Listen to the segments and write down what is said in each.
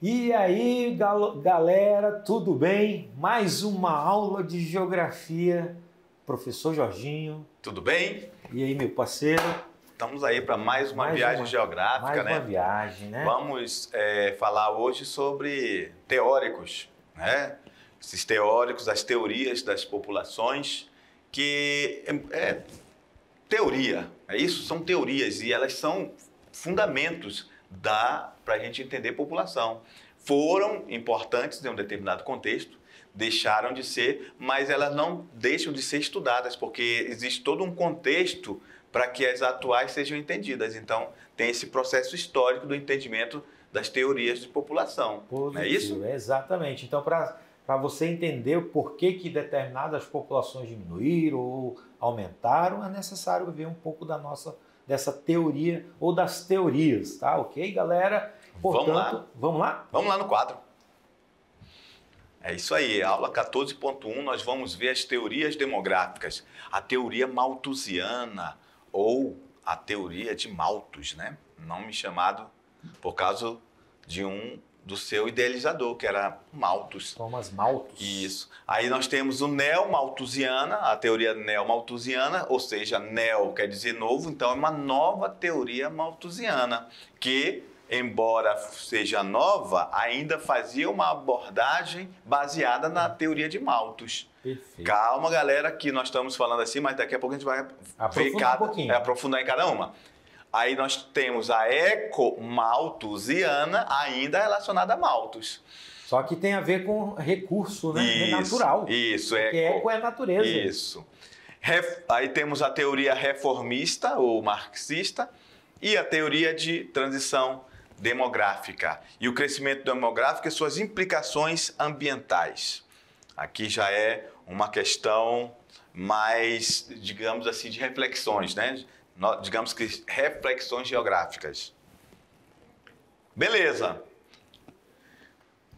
E aí, galera, tudo bem? Mais uma aula de geografia. Professor Jorginho. Tudo bem? E aí, meu parceiro? Estamos aí para mais uma viagem geográfica, né? Mais uma viagem, né? Vamos falar hoje sobre teóricos, né? Esses teóricos, as teorias das populações, que teoria, é isso? São teorias e elas são fundamentos para a gente entender população. Foram importantes em um determinado contexto, deixaram de ser, mas elas não deixam de ser estudadas, porque existe todo um contexto para que as atuais sejam entendidas. Então, tem esse processo histórico do entendimento das teorias de população. Positivo, não é isso? Exatamente. Então, para você entender o porquê que determinadas populações diminuíram ou aumentaram, é necessário ver um pouco dessa teoria ou das teorias, tá? Ok, galera? Portanto, vamos lá? Vamos lá no quadro. É isso aí, aula 14.1, nós vamos ver as teorias demográficas. A teoria malthusiana ou a teoria de Malthus, né? Nome chamado por causa do seu idealizador, que era Malthus. Thomas Malthus. Isso. Aí nós temos o neo-malthusiana, a teoria neo-malthusiana, ou seja, neo quer dizer novo, então é uma nova teoria malthusiana, que, embora seja nova, ainda fazia uma abordagem baseada na teoria de Malthus. Perfeito. Calma, galera, que nós estamos falando assim, mas daqui a pouco a gente vai aprofundar em cada uma. Aí nós temos a eco-malthusiana, ainda relacionada a Malthus. Só que tem a ver com recurso, né? Isso, natural. Isso, porque eco é natureza. Isso. Aí temos a teoria reformista ou marxista e a teoria de transição demográfica. E o crescimento demográfico e suas implicações ambientais. Aqui já é uma questão mais, digamos assim, de reflexões, né? Digamos que reflexões geográficas. Beleza.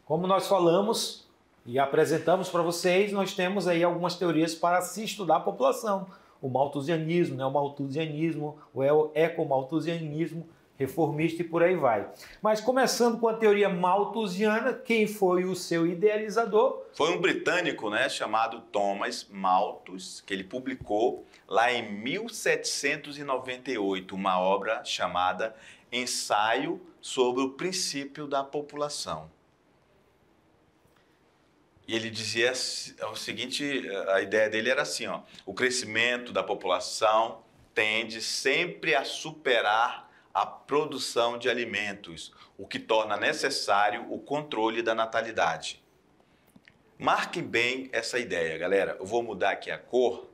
Como nós falamos e apresentamos para vocês, nós temos aí algumas teorias para se estudar a população. O malthusianismo, né? O malthusianismo, o ecomalthusianismo, reformista e por aí vai. Mas começando com a teoria malthusiana, quem foi o seu idealizador? Foi um britânico, né, chamado Thomas Malthus, que ele publicou lá em 1798 uma obra chamada Ensaio sobre o Princípio da População. E ele dizia o seguinte, a ideia dele era assim, ó, o crescimento da população tende sempre a superar a produção de alimentos, o que torna necessário o controle da natalidade. Marquem bem essa ideia, galera. Eu vou mudar aqui a cor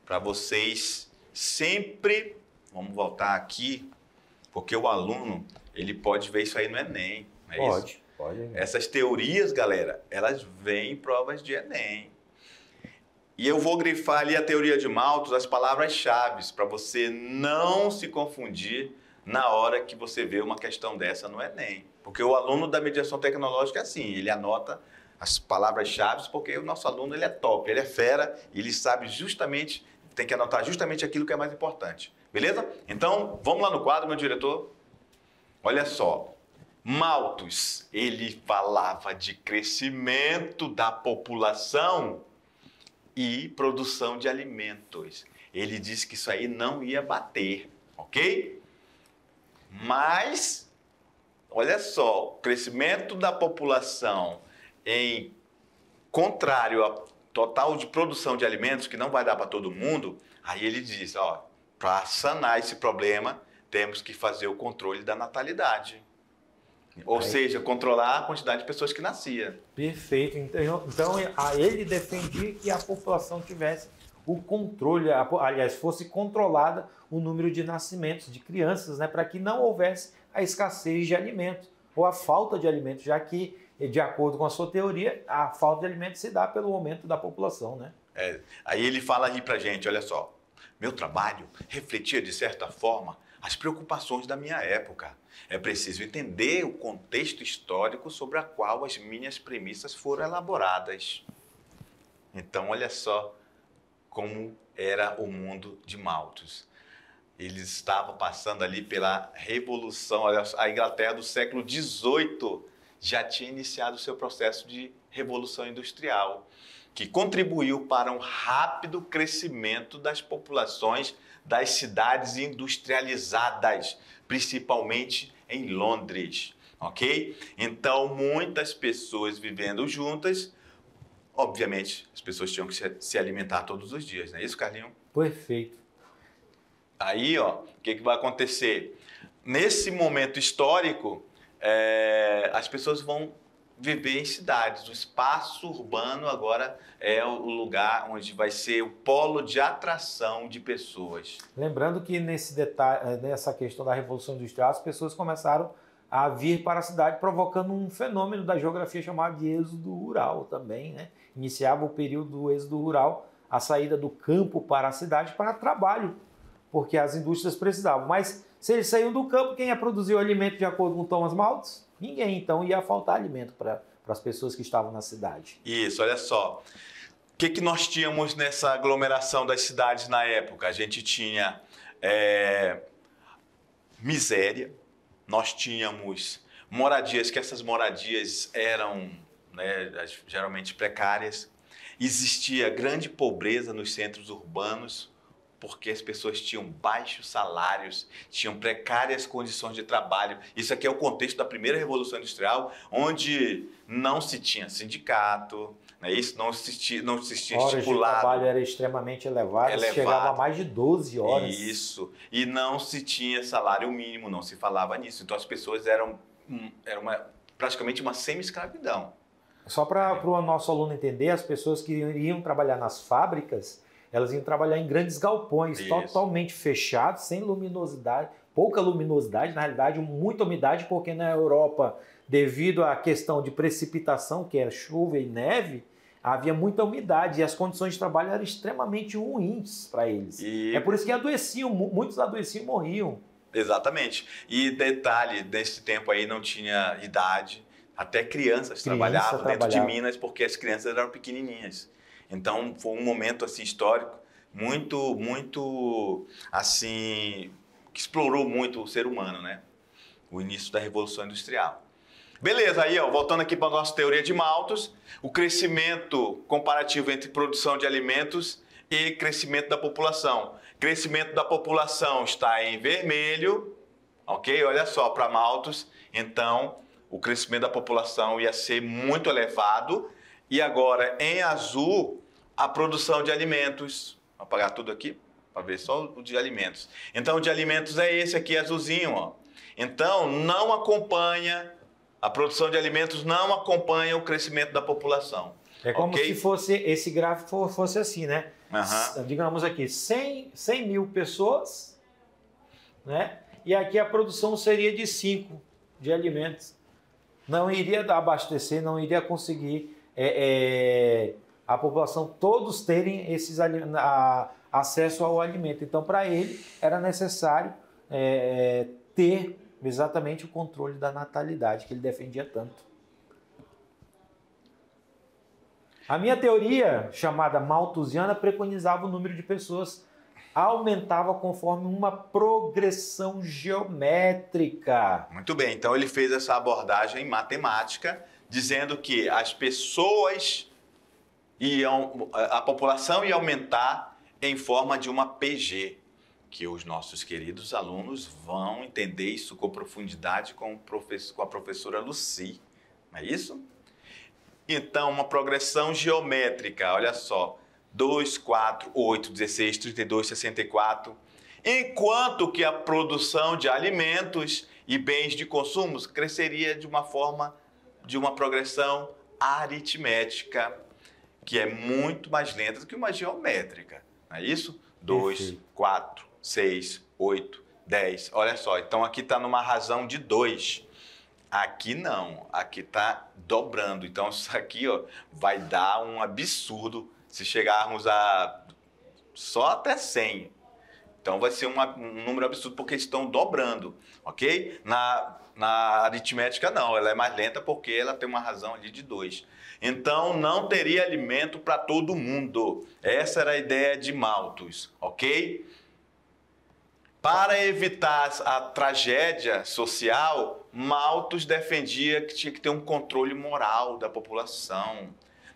para vocês sempre... Vamos voltar aqui, porque o aluno ele pode ver isso aí no Enem. Não é pode, isso? Pode. Essas teorias, galera, elas vêm em provas de Enem. E eu vou grifar ali a teoria de Malthus, as palavras-chave, para você não se confundir na hora que você vê uma questão dessa no Enem. Porque o aluno da mediação tecnológica é assim, ele anota as palavras-chave, porque o nosso aluno ele é top, ele é fera, ele sabe justamente, tem que anotar justamente aquilo que é mais importante. Beleza? Então, vamos lá no quadro, meu diretor. Olha só, Malthus, ele falava de crescimento da população e produção de alimentos. Ele disse que isso aí não ia bater, ok? Mas, olha só, o crescimento da população em contrário ao total de produção de alimentos, que não vai dar para todo mundo, aí ele diz, ó, para sanar esse problema, temos que fazer o controle da natalidade. Ou seja, controlar a quantidade de pessoas que nascia. Perfeito. Então ele defendia que a população tivesse o controle, aliás, fosse controlada o número de nascimentos de crianças, né, para que não houvesse a escassez de alimentos ou a falta de alimentos, já que, de acordo com a sua teoria, a falta de alimentos se dá pelo aumento da população, né? Aí ele fala aí pra gente, olha só, meu trabalho refletia de certa forma as preocupações da minha época. É preciso entender o contexto histórico sobre o qual as minhas premissas foram elaboradas. Então, olha só como era o mundo de Malthus. Eles estavam passando ali pela Revolução. Olha, a Inglaterra do século XVIII já tinha iniciado o seu processo de Revolução Industrial, que contribuiu para um rápido crescimento das populações das cidades industrializadas, principalmente em Londres, ok? Então, muitas pessoas vivendo juntas, obviamente, as pessoas tinham que se alimentar todos os dias, não é isso, Carlinhos? Perfeito. Aí, ó, o que vai acontecer? Nesse momento histórico, as pessoas vão viver em cidades. O espaço urbano agora é o lugar onde vai ser o polo de atração de pessoas. Lembrando que nesse detalhe, nessa questão da Revolução Industrial, as pessoas começaram a vir para a cidade, provocando um fenômeno da geografia chamado de êxodo rural também, né? Iniciava o período do êxodo rural, a saída do campo para a cidade para trabalho, porque as indústrias precisavam. Mas se eles saíam do campo, quem ia produzir o alimento de acordo com Thomas Malthus? Ninguém. Então ia faltar alimento para as pessoas que estavam na cidade. Isso, olha só. O que nós tínhamos nessa aglomeração das cidades na época? A gente tinha miséria, nós tínhamos moradias, que essas moradias eram, né, geralmente precárias. Existia grande pobreza nos centros urbanos, porque as pessoas tinham baixos salários, tinham precárias condições de trabalho. Isso aqui é o contexto da primeira Revolução Industrial, onde não se tinha sindicato, né? Isso não se tinha horas estipulado. De trabalho era extremamente elevado, chegava a mais de 12 horas. Isso, e não se tinha salário mínimo, não se falava nisso. Então as pessoas eram praticamente uma semi-escravidão. Só para o nosso aluno entender, as pessoas que iriam trabalhar nas fábricas, elas iam trabalhar em grandes galpões, totalmente fechados, sem luminosidade, pouca luminosidade, na realidade muita umidade, porque na Europa, devido à questão de precipitação, que era chuva e neve, havia muita umidade e as condições de trabalho eram extremamente ruins para eles. É por isso que adoeciam, muitos adoeciam e morriam. Exatamente. E detalhe, nesse tempo aí não tinha idade, até crianças trabalhavam dentro de minas, porque as crianças eram pequenininhas. Então, foi um momento assim, histórico muito assim, que explorou muito o ser humano, né? O início da Revolução Industrial. Beleza, aí, ó, voltando aqui para a nossa teoria de Malthus, o crescimento comparativo entre produção de alimentos e crescimento da população. Crescimento da população está em vermelho, ok? Olha só, para Malthus, então, o crescimento da população ia ser muito elevado. E agora, em azul, a produção de alimentos. Vou apagar tudo aqui para ver só o de alimentos. Então, o de alimentos é esse aqui, azulzinho, ó. Então, não acompanha, a produção de alimentos não acompanha o crescimento da população. É como se fosse, esse gráfico fosse assim, né? Digamos aqui, 100 mil pessoas, né? E aqui a produção seria de 5 de alimentos. Não iria abastecer, não iria conseguir a população todos terem acesso ao alimento. Então, para ele, era necessário ter exatamente o controle da natalidade, que ele defendia tanto. A minha teoria, chamada malthusiana, preconizava o número de pessoas aumentava conforme uma progressão geométrica. Muito bem, então ele fez essa abordagem matemática, dizendo que as pessoas a população ia aumentar em forma de uma PG, que os nossos queridos alunos vão entender isso com profundidade com a professora Lucy, não é isso? Então, uma progressão geométrica, olha só, 2, 4, 8, 16, 32, 64, enquanto que a produção de alimentos e bens de consumo cresceria de uma progressão aritmética, que é muito mais lenta do que uma geométrica, não é isso? 2, 4, 6, 8, 10, olha só, então aqui está numa razão de 2. Aqui não, aqui está dobrando. Então isso aqui, ó, vai dar um absurdo se chegarmos a só até 100. Então vai ser um número absurdo porque eles estão dobrando, ok? Na aritmética não, ela é mais lenta porque ela tem uma razão ali de 2. Então não teria alimento para todo mundo. Essa era a ideia de Malthus, ok? Para evitar a tragédia social, Malthus defendia que tinha que ter um controle moral da população.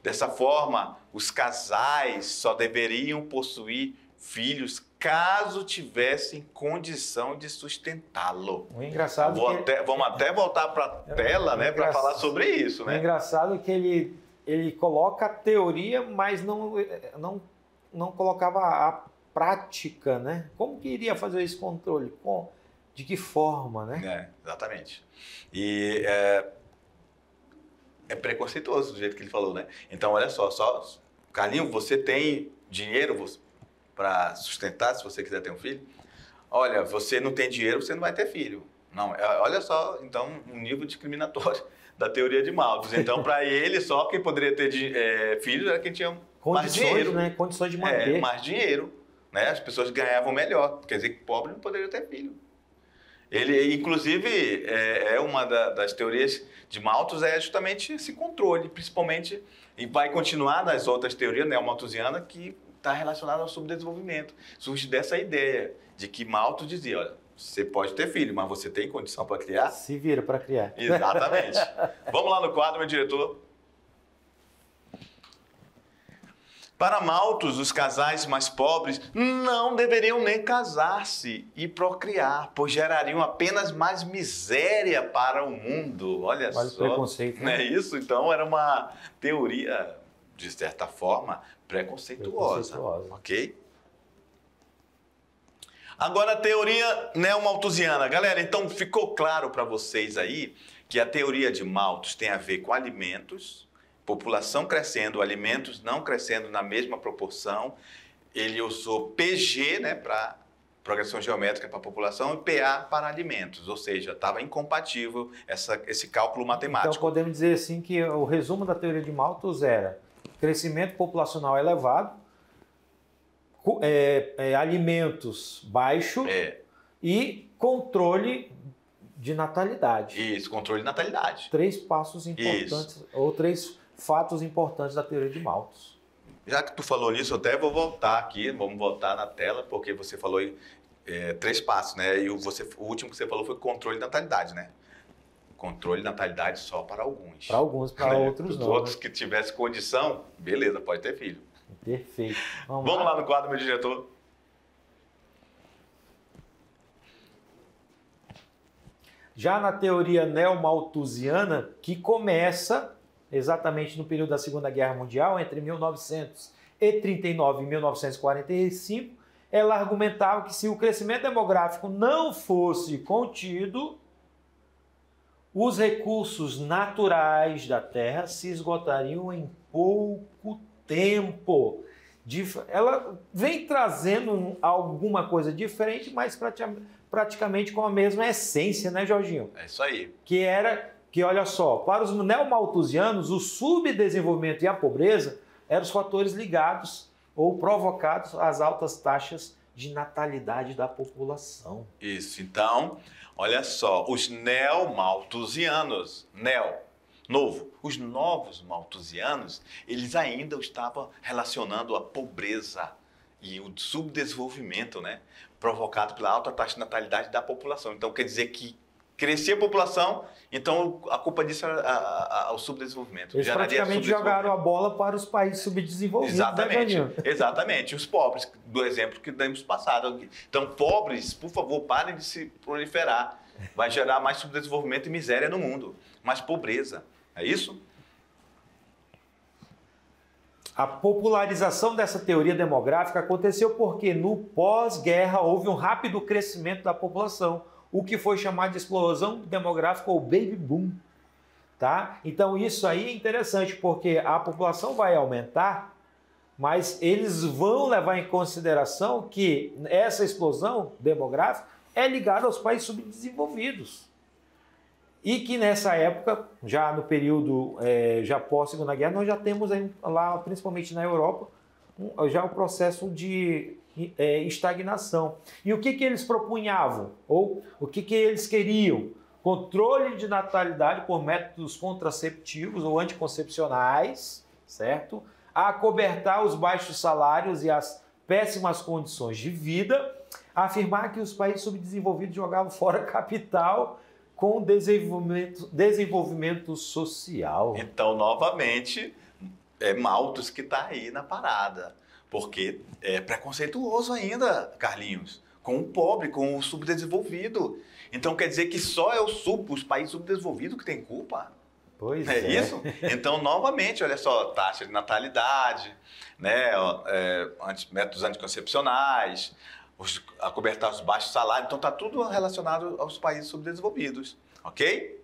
Dessa forma, os casais só deveriam possuir filhos caso tivessem condição de sustentá-lo. O engraçado vamos até voltar para a tela, né, para falar sobre isso, né? O engraçado é que ele coloca a teoria, mas não colocava a prática, né? Como que iria fazer esse controle? De que forma, né? Exatamente. E é preconceituoso do jeito que ele falou, né? Então, olha só, Carlinhos, você tem dinheiro para sustentar, se você quiser ter um filho? Olha, você não tem dinheiro, você não vai ter filho. Não, olha só, então, um nível discriminatório da teoria de Malthus. Então, para ele, só quem poderia ter filhos era quem tinha mais dinheiro. Né? Condições de manter. Mais dinheiro. Né? As pessoas ganhavam melhor. Quer dizer que pobre não poderia ter filho. Ele, inclusive, uma das teorias de Malthus é justamente esse controle, principalmente, e vai continuar nas outras teorias neomalthusianas, que está relacionada ao subdesenvolvimento. Surge dessa ideia de que Malthus dizia, olha, você pode ter filho, mas você tem condição para criar? Se vira para criar. Exatamente. Vamos lá no quadro, meu diretor. Para Malthus, os casais mais pobres não deveriam nem casar-se e procriar, pois gerariam apenas mais miséria para o mundo. Olha só. Preconceito, não é isso? Então, era uma teoria, de certa forma, preconceituosa. Ok? Agora, a teoria neomalthusiana. Galera, então ficou claro para vocês aí que a teoria de Malthus tem a ver com alimentos, população crescendo, alimentos não crescendo na mesma proporção. Ele usou PG, né, para progressão geométrica para a população, e PA para alimentos, ou seja, estava incompatível esse cálculo matemático. Então podemos dizer assim que o resumo da teoria de Malthus era crescimento populacional elevado, alimentos baixo e controle de natalidade. Isso, controle de natalidade. 3 passos importantes, ou 3 fatos importantes da teoria de Malthus. Já que tu falou nisso, eu até vou voltar aqui, vamos voltar na tela, porque você falou 3 passos, né? E o último que você falou foi controle de natalidade, né? Controle de natalidade só para alguns. Para alguns, para outros não. Os outros que tivessem condição, beleza, pode ter filho. Perfeito. Vamos lá no quadro, meu diretor. Já na teoria neomalthusiana, que começa exatamente no período da Segunda Guerra Mundial, entre 1939 e 1945, ela argumentava que se o crescimento demográfico não fosse contido, os recursos naturais da Terra se esgotariam em pouco tempo. Ela vem trazendo alguma coisa diferente, mas praticamente com a mesma essência, né, Jorginho? É isso aí. Que olha só, para os neomalthusianos, o subdesenvolvimento e a pobreza eram os fatores ligados ou provocados às altas taxas de natalidade da população. Isso, então, olha só, os neomalthusianos, novo, os novos malthusianos, eles ainda estavam relacionando a pobreza e o subdesenvolvimento, né, provocado pela alta taxa de natalidade da população. Então, quer dizer que crescia a população, então a culpa disso era o subdesenvolvimento. Eles praticamente jogaram a bola para os países subdesenvolvidos. Exatamente, exatamente. Os pobres, do exemplo que demos passado. Então, pobres, por favor, parem de se proliferar. Vai gerar mais subdesenvolvimento e miséria no mundo, mais pobreza. É isso? A popularização dessa teoria demográfica aconteceu porque no pós-guerra houve um rápido crescimento da população, o que foi chamado de explosão demográfica ou baby boom. Tá? Então isso aí é interessante porque a população vai aumentar, mas eles vão levar em consideração que essa explosão demográfica é ligada aos países subdesenvolvidos. E que nessa época, já no período já pós-Segunda Guerra, nós já temos lá, principalmente na Europa, já o processo de estagnação. E o que eles propunhavam? Ou o que eles queriam? Controle de natalidade por métodos contraceptivos ou anticoncepcionais, certo? Acobertar os baixos salários e as péssimas condições de vida, afirmar que os países subdesenvolvidos jogavam fora capital com desenvolvimento social. Então, novamente, é Malthus que está aí na parada. Porque é preconceituoso ainda, Carlinhos, com o pobre, com o subdesenvolvido. Então, quer dizer que só é os países subdesenvolvidos que têm culpa? Pois é isso? Então, novamente, olha só, taxa de natalidade, né, métodos anticoncepcionais, acobertar os baixos salários. Então, está tudo relacionado aos países subdesenvolvidos, ok?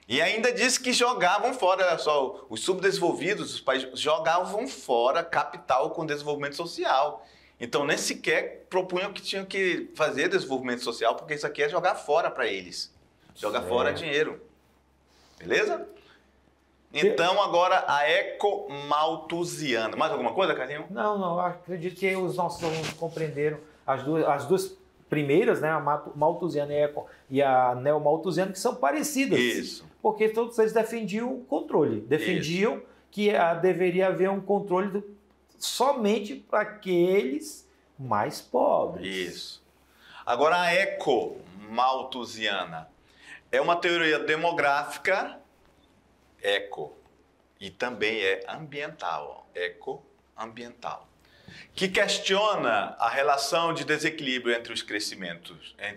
E ainda diz que jogavam fora, olha só, os subdesenvolvidos, os países jogavam fora capital com desenvolvimento social. Então, nem sequer propunham que tinham que fazer desenvolvimento social, porque isso aqui é jogar fora para eles. Jogar fora dinheiro. Beleza? Então, agora a ecomalthusiana. Mais alguma coisa, Carlinhos? Não. Acredito que os nossos alunos compreenderam as duas primeiras, né? A malthusiana e a neomalthusiana, que são parecidas. Isso. Porque todos eles defendiam o controle. Defendiam que deveria haver um controle somente para aqueles mais pobres. Isso. Agora, a ecomalthusiana é uma teoria demográfica, e também é ambiental, ecoambiental, que questiona a relação de desequilíbrio entre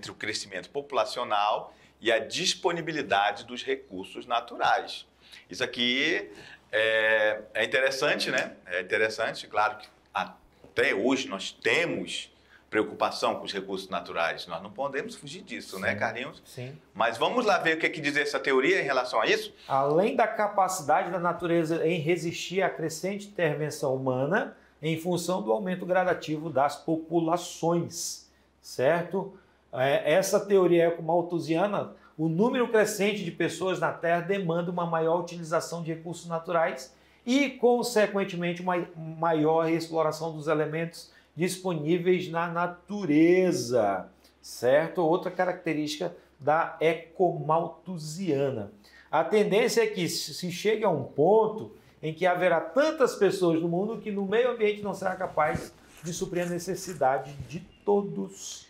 o crescimento populacional e a disponibilidade dos recursos naturais. Isso aqui é interessante, né? É interessante, claro que até hoje nós temos preocupação com os recursos naturais. Nós não podemos fugir disso, né, Carlinhos? Sim. Mas vamos lá ver o que diz essa teoria em relação a isso? Além da capacidade da natureza em resistir à crescente intervenção humana em função do aumento gradativo das populações, certo? Essa teoria ecomalthusiana, o número crescente de pessoas na Terra demanda uma maior utilização de recursos naturais e, consequentemente, uma maior exploração dos elementos disponíveis na natureza, certo? Outra característica da ecomalthusiana. A tendência é que se chegue a um ponto em que haverá tantas pessoas no mundo que no meio ambiente não será capaz de suprir a necessidade de todos.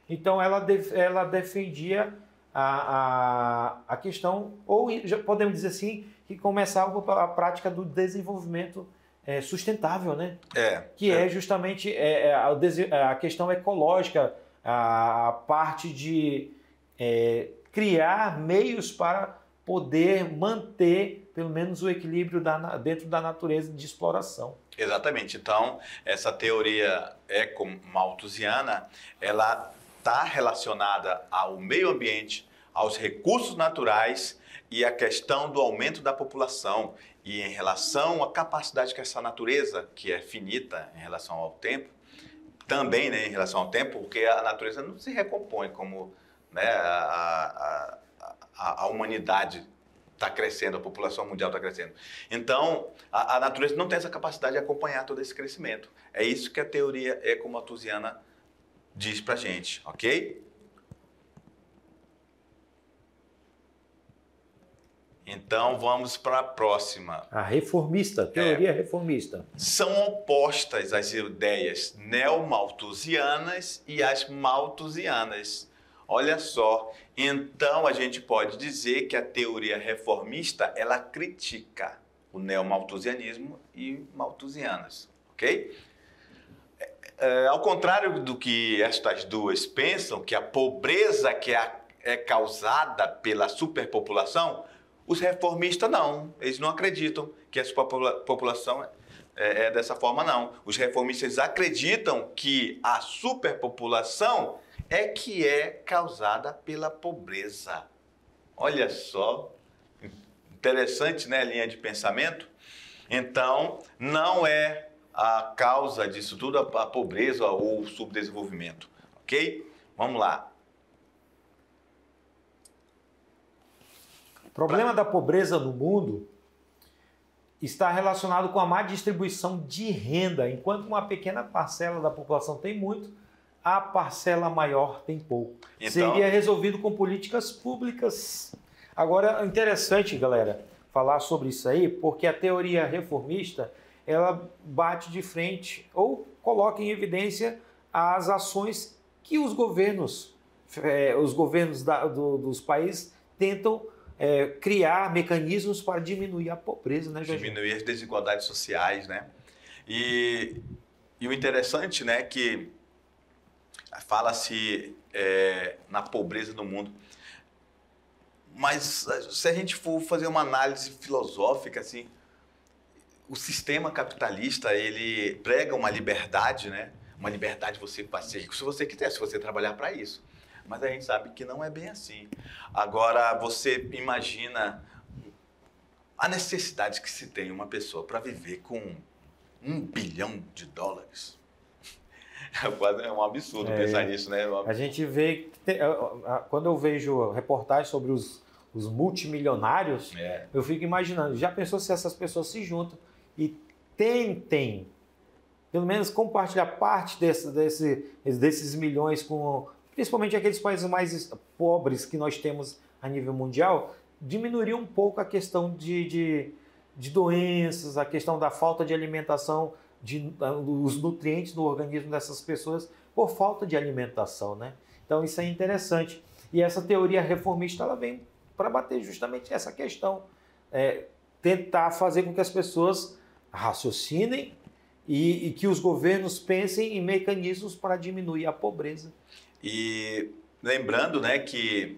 Então ela defendia a questão, ou já podemos dizer assim, que começava a prática do desenvolvimento sustentável, né? Que é justamente a questão ecológica, a parte de criar meios para poder manter, pelo menos, o equilíbrio dentro da natureza de exploração. Exatamente. Então, essa teoria ecomalthusiana, ela está relacionada ao meio ambiente, aos recursos naturais e à questão do aumento da população. E em relação à capacidade que essa natureza, que é finita em relação ao tempo, também, né, em relação ao tempo, porque a natureza não se recompõe como, né, a humanidade está crescendo, a população mundial está crescendo. Então, a natureza não tem essa capacidade de acompanhar todo esse crescimento. É isso que a teoria ecomalthusiana diz para a gente, ok? Então, vamos para a próxima. A reformista, teoria reformista. São opostas as ideias neomalthusianas e as malthusianas. Olha só, então a gente pode dizer que a teoria reformista, ela critica o neomalthusianismo e malthusianas, ok? Ao contrário do que estas duas pensam, que a pobreza que é causada pela superpopulação, os reformistas não, eles não acreditam que a população é dessa forma, não. Os reformistas acreditam que a superpopulação é que é causada pela pobreza. Olha só, interessante, né, a linha de pensamento? Então, não é a causa disso tudo a pobreza ou o subdesenvolvimento, ok? Vamos lá. O problema da pobreza no mundo está relacionado com a má distribuição de renda. Enquanto uma pequena parcela da população tem muito, a parcela maior tem pouco. Então, seria resolvido com políticas públicas. Agora, interessante, galera, falar sobre isso aí, porque a teoria reformista, ela bate de frente ou coloca em evidência as ações que os governos dos países tentam criar mecanismos para diminuir a pobreza, né, Jorginho? Diminuir as desigualdades sociais, né? E o interessante, né, que fala-se na pobreza do mundo, mas se a gente for fazer uma análise filosófica, assim, o sistema capitalista, ele prega uma liberdade, né? Uma liberdade de você ser rico se você quiser, se você trabalhar para isso. Mas a gente sabe que não é bem assim. Agora, você imagina a necessidade que se tem uma pessoa para viver com $1 bilhão. É um absurdo pensar nisso, né? A gente vê, quando eu vejo reportagens sobre os multimilionários, eu fico imaginando, já pensou se essas pessoas se juntam e tentem, pelo menos, compartilhar parte desses milhões com, principalmente aqueles países mais pobres que nós temos a nível mundial, diminuiria um pouco a questão de doenças, a questão da falta de alimentação, os nutrientes no organismo dessas pessoas por falta de alimentação, né? Então isso é interessante. E essa teoria reformista ela vem para bater justamente essa questão, tentar fazer com que as pessoas raciocinem e que os governos pensem em mecanismos para diminuir a pobreza. E lembrando, né, que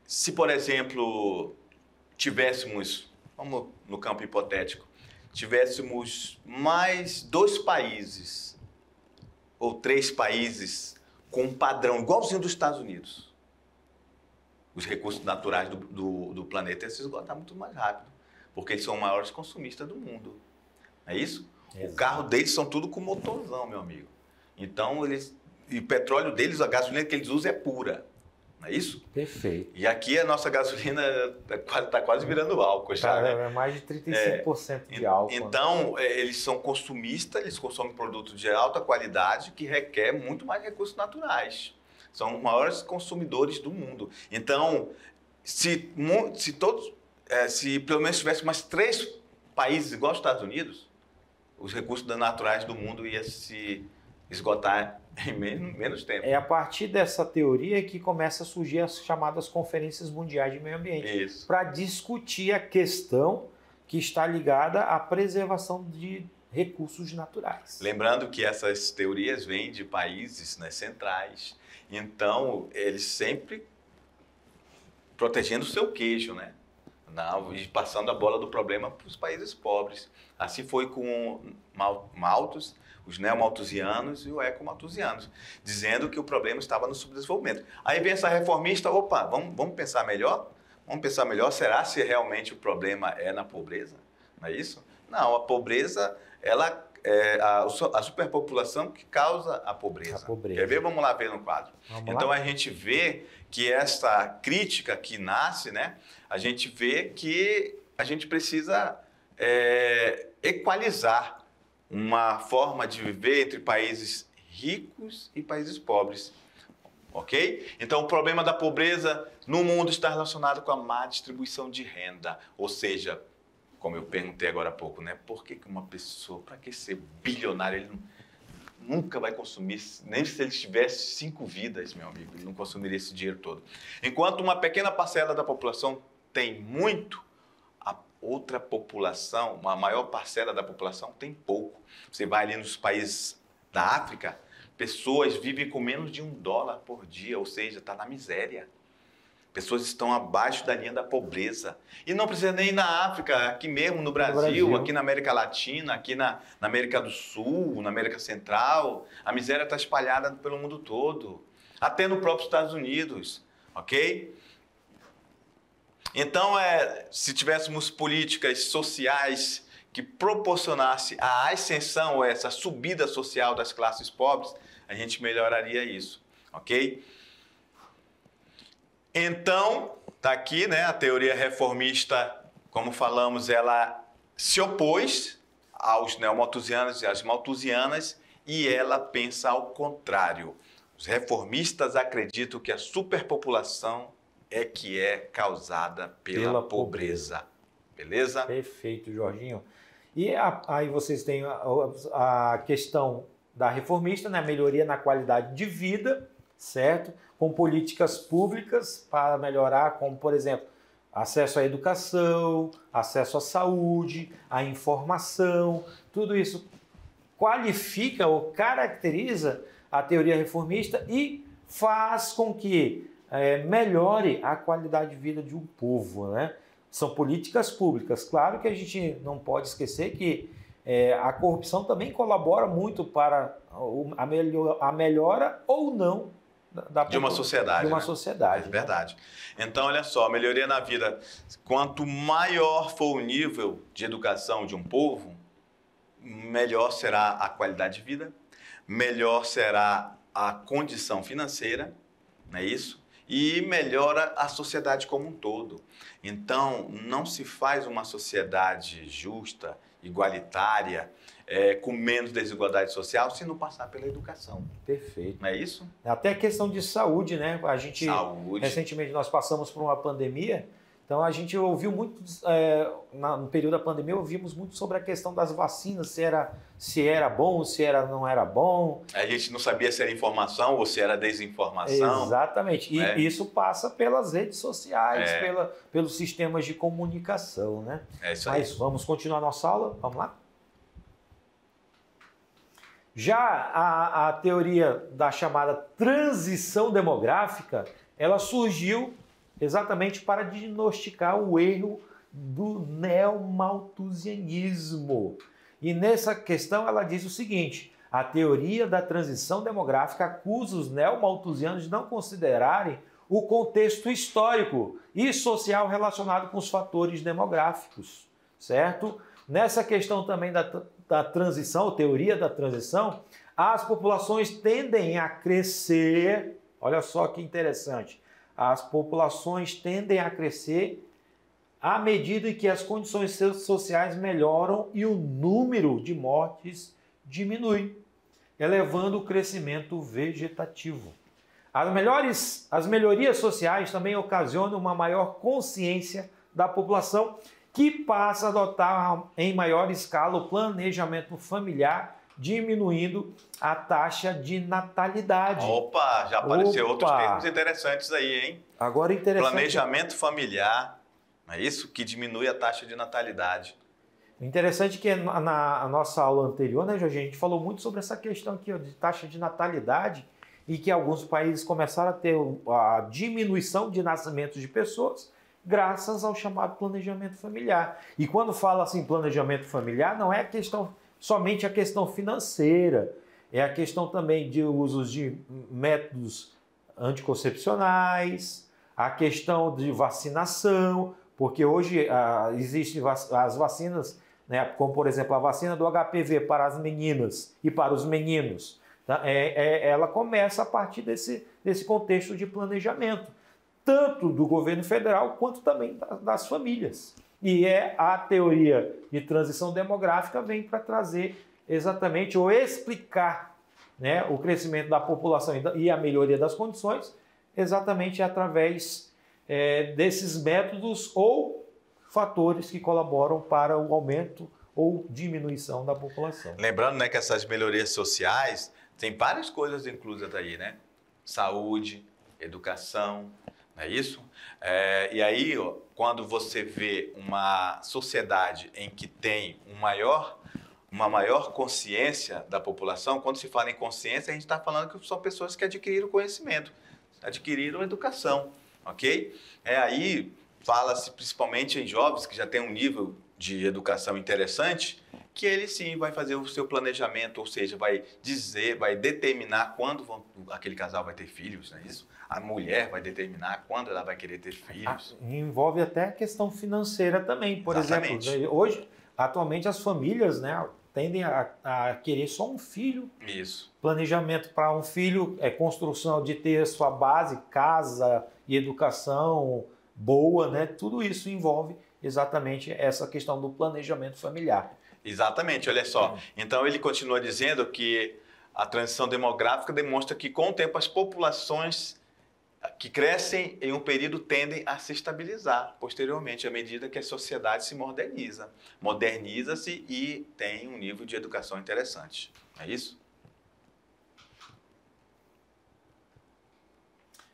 se, por exemplo, tivéssemos, vamos no campo hipotético, tivéssemos mais 2 países ou 3 países com um padrão igualzinho dos Estados Unidos, os recursos naturais do planeta iam se esgotar muito mais rápido, porque eles são os maiores consumistas do mundo. Não é isso? Exato. O carro deles são tudo com motorzão, meu amigo. Então, e o petróleo deles, a gasolina que eles usam é pura. Não é isso? Perfeito. E aqui a nossa gasolina está quase virando álcool. Já, né? É mais de 35% de álcool. Então, eles são consumistas, eles consomem produtos de alta qualidade que requer muito mais recursos naturais. São os maiores consumidores do mundo. Então, se pelo menos tivesse mais 3 países igual aos Estados Unidos, os recursos naturais do mundo iam se esgotar em menos tempo. É a partir dessa teoria que começa a surgir as chamadas conferências mundiais de meio ambiente, para discutir a questão que está ligada à preservação de recursos naturais. Lembrando que essas teorias vêm de países, né, centrais, então eles sempre protegendo o seu queijo, né? E passando a bola do problema para os países pobres. Assim foi com Malthus, os neomalthusianos e os ecomalthusianos, dizendo que o problema estava no subdesenvolvimento. Aí vem essa reformista, opa, vamos pensar melhor? Vamos pensar melhor, será se realmente o problema é na pobreza? Não é isso? Não, a pobreza, ela é a superpopulação que causa a pobreza. Quer ver? Vamos lá ver no quadro. Então a gente vê que essa crítica que nasce, né? A gente vê que a gente precisa equalizar uma forma de viver entre países ricos e países pobres, ok? Então, o problema da pobreza no mundo está relacionado com a má distribuição de renda, ou seja, como eu perguntei agora há pouco, né? Por que uma pessoa, para que ser bilionário, ele nunca vai consumir, nem se ele tivesse 5 vidas, meu amigo, ele não consumiria esse dinheiro todo. Enquanto uma pequena parcela da população tem muito, a outra população, uma maior parcela da população tem pouco. Você vai ali nos países da África, pessoas vivem com menos de $1 por dia, ou seja, está na miséria. Pessoas estão abaixo da linha da pobreza. E não precisa nem ir na África, aqui mesmo no Brasil, aqui na América Latina, aqui na América do Sul, na América Central. A miséria está espalhada pelo mundo todo, até no próprio Estados Unidos, ok? Então, se tivéssemos políticas sociais que proporcionasse a ascensão ou essa subida social das classes pobres, a gente melhoraria isso, ok? Então, está aqui, né, a teoria reformista, como falamos, ela se opôs aos neomalthusianos e às malthusianas e ela pensa ao contrário. Os reformistas acreditam que a superpopulação é que é causada pela pobreza. Beleza? Perfeito, Jorginho. E aí vocês têm a questão da reformista, né, a melhoria na qualidade de vida, certo? Com políticas públicas para melhorar, como, por exemplo, acesso à educação, acesso à saúde, à informação, tudo isso qualifica ou caracteriza a teoria reformista e faz com que melhore a qualidade de vida de um povo, né? São políticas públicas. Claro que a gente não pode esquecer que a corrupção também colabora muito para a melhora ou não de uma sociedade. De uma sociedade. É verdade. Então, olha só, melhoria na vida. Quanto maior for o nível de educação de um povo, melhor será a qualidade de vida, melhor será a condição financeira, não é isso? E melhora a sociedade como um todo. Então, não se faz uma sociedade justa, igualitária, com menos desigualdade social, se não passar pela educação. Perfeito. Não é isso? Até a questão de saúde, né? A gente, saúde. Recentemente, nós passamos por uma pandemia, então a gente ouviu muito, no período da pandemia, ouvimos muito sobre a questão das vacinas, se era bom, não era bom. A gente não sabia se era informação ou se era desinformação. Exatamente. E isso passa pelas redes sociais, pelos sistemas de comunicação, né? É isso aí. Mas vamos continuar nossa aula? Vamos lá? Já a teoria da chamada transição demográfica, ela surgiu exatamente para diagnosticar o erro do neomalthusianismo. E nessa questão ela diz o seguinte: a teoria da transição demográfica acusa os neomalthusianos de não considerarem o contexto histórico e social relacionado com os fatores demográficos, certo? Nessa questão também da transição, teoria da transição, as populações tendem a crescer, olha só que interessante, as populações tendem a crescer à medida que as condições sociais melhoram e o número de mortes diminui, elevando o crescimento vegetativo. As melhorias sociais também ocasionam uma maior consciência da população, que passa a adotar em maior escala o planejamento familiar, diminuindo a taxa de natalidade. Opa, já apareceu outros termos interessantes aí, hein? Agora interessante. Planejamento familiar, não é isso? Que diminui a taxa de natalidade. Interessante que na nossa aula anterior, né, Jorge, a gente falou muito sobre essa questão aqui, ó, de taxa de natalidade e que alguns países começaram a ter a diminuição de nascimentos de pessoas graças ao chamado planejamento familiar. E quando fala assim planejamento familiar, não é somente a questão financeira, é a questão também de usos de métodos anticoncepcionais, a questão de vacinação, porque hoje existem as vacinas, né, como por exemplo a vacina do HPV para as meninas e para os meninos. Tá? Ela começa a partir desse contexto de planejamento, tanto do governo federal quanto também das famílias. E a teoria de transição demográfica vem para trazer exatamente ou explicar, né, o crescimento da população e a melhoria das condições exatamente através desses métodos ou fatores que colaboram para o aumento ou diminuição da população. Lembrando, né, que essas melhorias sociais tem várias coisas inclusas aí, né? Saúde, educação, não é isso? E aí, ó, quando você vê uma sociedade em que tem uma maior consciência da população, quando se fala em consciência, a gente está falando que são pessoas que adquiriram conhecimento, adquiriram educação, ok? Aí fala-se principalmente em jovens que já têm um nível de educação interessante, que ele sim vai fazer o seu planejamento, ou seja, vai determinar quando aquele casal vai ter filhos, não é isso? A mulher vai determinar quando ela vai querer ter filhos. Envolve até a questão financeira também, por Exatamente. exemplo. Hoje, atualmente, as famílias, né, tendem a querer só um filho. Isso. Planejamento para um filho é construção de ter sua base, casa e educação boa, né? Tudo isso envolve exatamente essa questão do planejamento familiar. Exatamente, olha só. Então ele continua dizendo que a transição demográfica demonstra que com o tempo as populações que crescem em um período tendem a se estabilizar posteriormente, à medida que a sociedade se moderniza. Moderniza-se e tem um nível de educação interessante. É isso?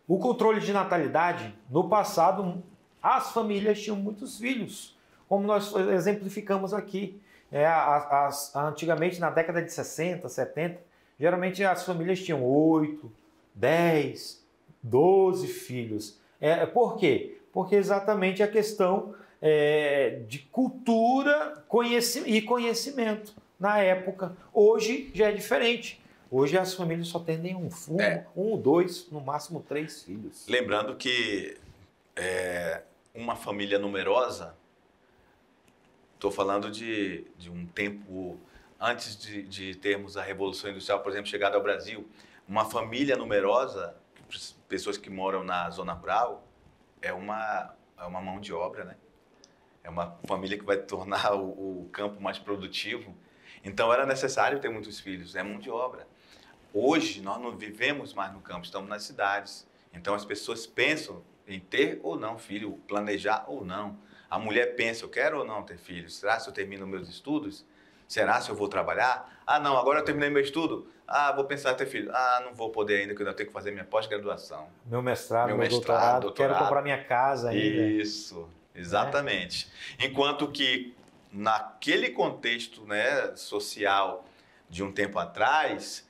O controle de natalidade, no passado, as famílias tinham muitos filhos, como nós exemplificamos aqui. Antigamente, na década de 60, 70, geralmente as famílias tinham 8, 10, 12 filhos. Por quê? Porque exatamente a questão de cultura e conhecimento na época. Hoje já é diferente. Hoje as famílias só têm um, dois, no máximo 3 filhos. Lembrando que uma família numerosa, estou falando de um tempo antes de termos a Revolução Industrial, por exemplo, chegada ao Brasil, uma família numerosa, pessoas que moram na zona rural, é uma mão de obra, né? É uma família que vai tornar o campo mais produtivo. Então era necessário ter muitos filhos, é mão de obra. Hoje nós não vivemos mais no campo, estamos nas cidades. Então as pessoas pensam em ter ou não filho, planejar ou não. A mulher pensa, eu quero ou não ter filhos? Será se eu termino meus estudos? Será se eu vou trabalhar? Ah, não, agora eu terminei meu estudo. Ah, vou pensar em ter filho. Ah, não vou poder ainda, porque eu ainda tenho que fazer minha pós-graduação. Meu mestrado, doutorado, quero comprar minha casa ainda. Isso, exatamente. Enquanto que naquele contexto, né, social de um tempo atrás,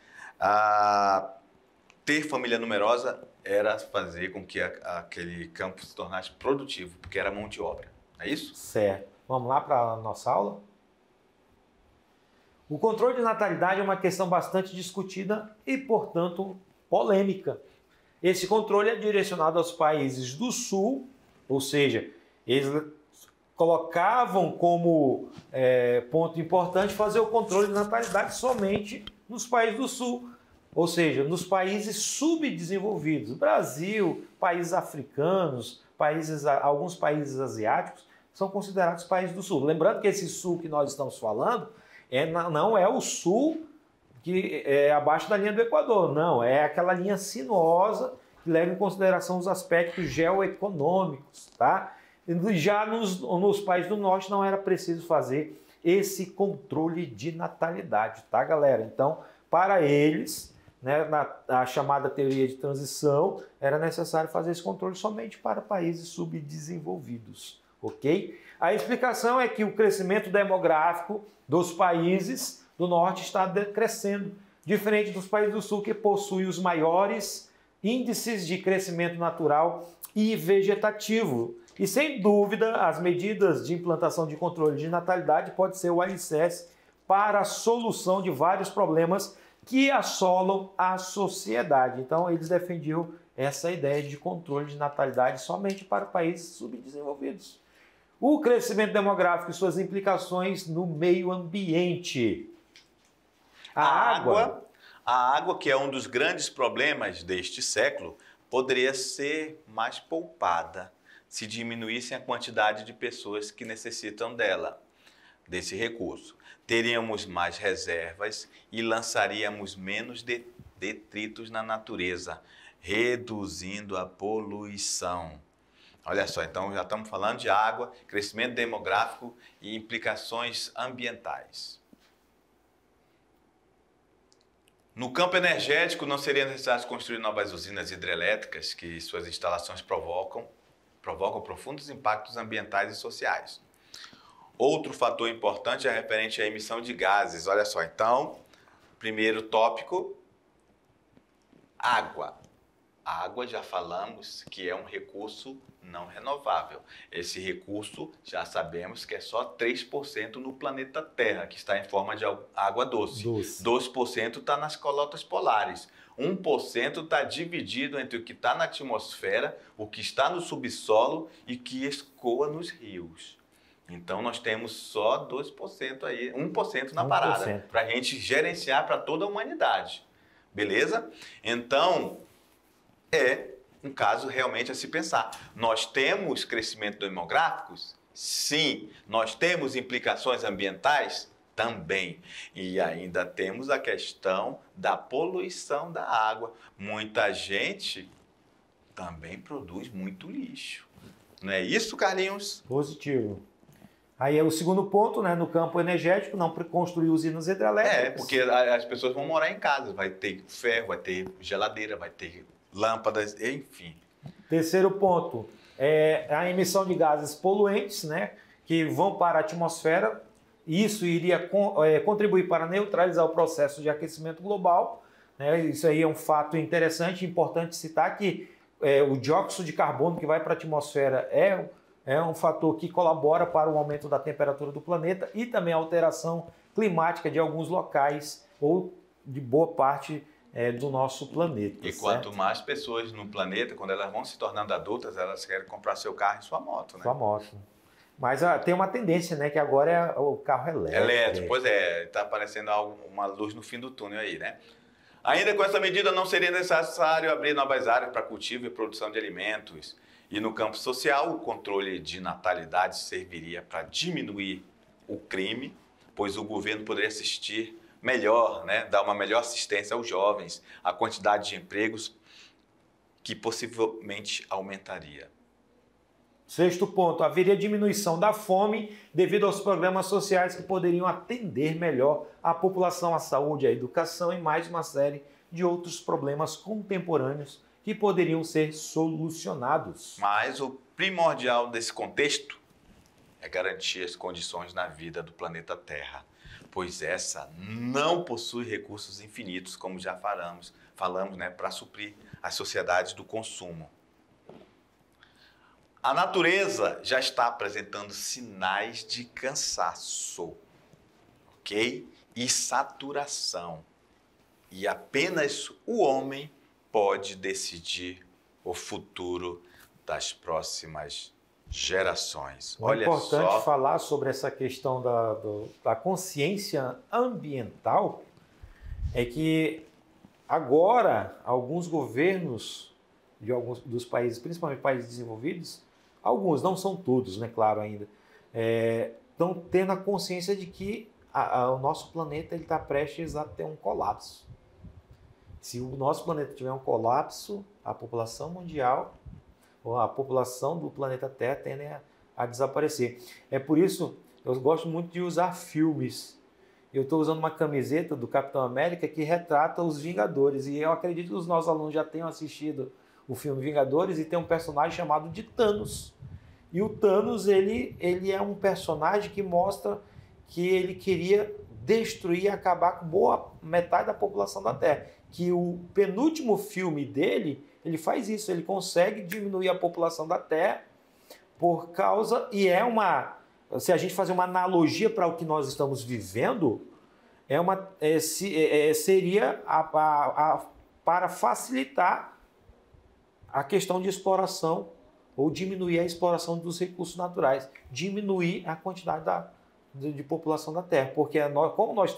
ter família numerosa era fazer com que aquele campo se tornasse produtivo, porque era mão de obra. É isso? Certo. Vamos lá para a nossa aula? O controle de natalidade é uma questão bastante discutida e, portanto, polêmica. Esse controle é direcionado aos países do Sul, ou seja, eles colocavam como ponto importante fazer o controle de natalidade somente nos países do Sul, ou seja, nos países subdesenvolvidos. Brasil, países africanos, alguns países asiáticos são considerados países do Sul. Lembrando que esse Sul que nós estamos falando não é o Sul que é abaixo da linha do Equador, não. É aquela linha sinuosa que leva em consideração os aspectos geoeconômicos, tá? Já nos países do Norte não era preciso fazer esse controle de natalidade, tá, galera? Então, para eles, né, na chamada teoria de transição, era necessário fazer esse controle somente para países subdesenvolvidos, ok? A explicação é que o crescimento demográfico dos países do Norte está crescendo, diferente dos países do Sul, que possuem os maiores índices de crescimento natural e vegetativo. E, sem dúvida, as medidas de implantação de controle de natalidade pode ser o alicerce para a solução de vários problemas que assolam a sociedade. Então, eles defendiam essa ideia de controle de natalidade somente para países subdesenvolvidos. O crescimento demográfico e suas implicações no meio ambiente. A água, que é um dos grandes problemas deste século, poderia ser mais poupada se diminuíssem a quantidade de pessoas que necessitam desse recurso. Teríamos mais reservas e lançaríamos menos detritos na natureza, reduzindo a poluição. Olha só, então já estamos falando de água, crescimento demográfico e implicações ambientais. No campo energético, não seria necessário construir novas usinas hidrelétricas que suas instalações provocam profundos impactos ambientais e sociais. Outro fator importante é referente à emissão de gases. Olha só, então, primeiro tópico, água. A água já falamos que é um recurso não renovável. Esse recurso já sabemos que é só 3% no planeta Terra, que está em forma de água doce. 2% está nas calotas polares. 1% está dividido entre o que está na atmosfera, o que está no subsolo e que escoa nos rios. Então, nós temos só 2% aí, 1% na parada, para a gente gerenciar para toda a humanidade. Beleza? Então, é um caso realmente a se pensar. Nós temos crescimento demográfico? Sim. Nós temos implicações ambientais? Também. E ainda temos a questão da poluição da água. Muita gente também produz muito lixo. Não é isso, Carlinhos? Positivo. Aí é o segundo ponto, né? No campo energético, não construir usinas hidrelétricas. Porque as pessoas vão morar em casa, vai ter ferro, vai ter geladeira, vai ter lâmpadas, enfim. Terceiro ponto é a emissão de gases poluentes, né, que vão para a atmosfera. Isso iria contribuir para neutralizar o processo de aquecimento global, né? Isso aí é um fato interessante, importante citar que o dióxido de carbono que vai para a atmosfera é um fator que colabora para o aumento da temperatura do planeta e também a alteração climática de alguns locais ou de boa parte do nosso planeta. E certo? quanto mais pessoas no planeta, quando elas vão se tornando adultas, elas querem comprar seu carro e sua moto, né? Sua moto. Mas tem uma tendência, né, que agora é o carro elétrico. Elétrico, pois é, está aparecendo uma luz no fim do túnel aí, né? Ainda com essa medida, não seria necessário abrir novas áreas para cultivo e produção de alimentos. E no campo social, o controle de natalidade serviria para diminuir o crime, pois o governo poderia assistir melhor, né, dar uma melhor assistência aos jovens, a quantidade de empregos que possivelmente aumentaria. Sexto ponto, haveria diminuição da fome devido aos programas sociais que poderiam atender melhor a população, a saúde, a educação e mais uma série de outros problemas contemporâneos que poderiam ser solucionados. Mas o primordial desse contexto é garantir as condições na vida do planeta Terra, pois essa não possui recursos infinitos, como já falamos, né, para suprir as sociedades do consumo. A natureza já está apresentando sinais de cansaço, ok? E saturação. E apenas o homem pode decidir o futuro das próximas gerações. É importante falar sobre essa questão da consciência ambiental, é que agora alguns governos de alguns dos países, principalmente países desenvolvidos, alguns, não são todos, né, claro ainda, estão tendo a consciência de que o nosso planeta está prestes a ter um colapso. Se o nosso planeta tiver um colapso, a população mundial, ou a população do planeta Terra tende a desaparecer. É por isso que eu gosto muito de usar filmes. Eu estou usando uma camiseta do Capitão América que retrata os Vingadores, e eu acredito que os nossos alunos já tenham assistido o filme Vingadores, e tem um personagem chamado de Thanos. E o Thanos, ele é um personagem que mostra que ele queria destruir e acabar com boa metade da população da Terra. Que o penúltimo filme dele, ele faz isso, ele consegue diminuir a população da Terra por causa, e se a gente fazer uma analogia para o que nós estamos vivendo, seria para facilitar a questão de exploração ou diminuir a exploração dos recursos naturais, diminuir a quantidade de população da Terra, porque como nós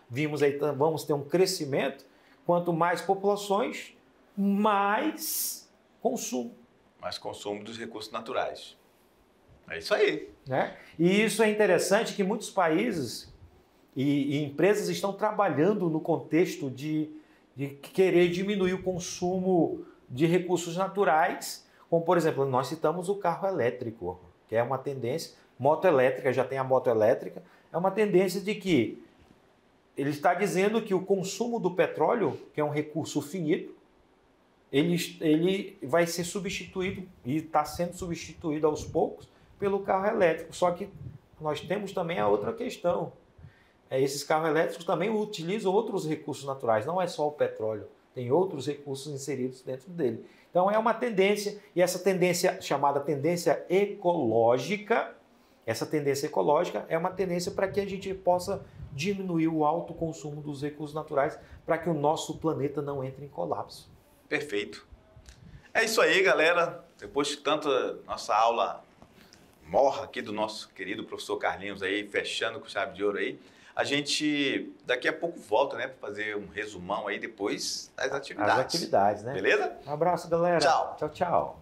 vimos aí, vamos ter um crescimento, quanto mais populações, mais consumo. Mais consumo dos recursos naturais. É isso aí. Né? E isso é interessante que muitos países e empresas estão trabalhando no contexto de querer diminuir o consumo de recursos naturais, como, por exemplo, nós citamos o carro elétrico, que é uma tendência, moto elétrica, já tem a moto elétrica, é uma tendência de que ele está dizendo que o consumo do petróleo, que é um recurso finito, ele vai ser substituído, e está sendo substituído aos poucos, pelo carro elétrico. Só que nós temos também a outra questão. Esses carros elétricos também utilizam outros recursos naturais, não é só o petróleo. Tem outros recursos inseridos dentro dele. Então é uma tendência, e essa tendência chamada tendência ecológica, é uma tendência para que a gente possa diminuir o alto consumo dos recursos naturais, para que o nosso planeta não entre em colapso. Perfeito. É isso aí, galera. Depois de tanta nossa aula morra aqui do nosso querido professor Carlinhos aí, fechando com chave de ouro aí, a gente daqui a pouco volta, né, para fazer um resumão aí depois das atividades. As atividades, né? Beleza? Um abraço, galera. Tchau. Tchau, tchau.